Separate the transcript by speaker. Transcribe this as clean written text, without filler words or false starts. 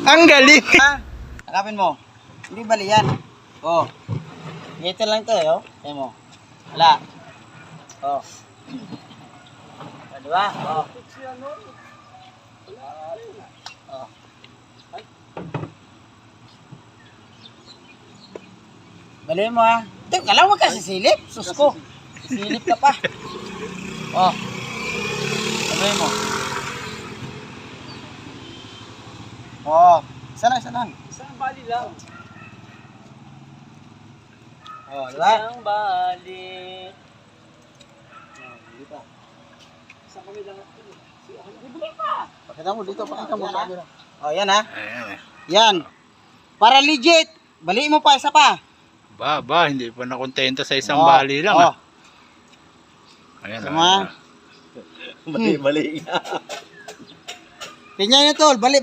Speaker 1: Ang galing.
Speaker 2: Hanapin mo. Hindi bali yan. Oh. Ito lang to, yo. Tingnan mo. Wala. Oh. Diba? Oh. Oh. Bali mo ha. Ito, kala mo kasi silip. Sus ko. Silip ka pa. Oh. Bali mo. Oh. Isa lang.
Speaker 3: Isang bali lang.
Speaker 2: Oh, diba?
Speaker 3: Isang bali.
Speaker 2: Oh, hindi pa.
Speaker 3: Isang kami lang. Bibili pa.
Speaker 2: Pakita mo dito, pakita mo. Oh, yan ha.
Speaker 1: Ayan.
Speaker 2: Yan. Para legit. Baliin mo pa, isa pa.
Speaker 1: Ba, hindi pa nakontento sa isang
Speaker 2: Oh,
Speaker 1: bali lang.
Speaker 2: oh.
Speaker 1: Ayan.
Speaker 2: Sama.
Speaker 4: Mali.
Speaker 2: Tingnan nyo tol, bali.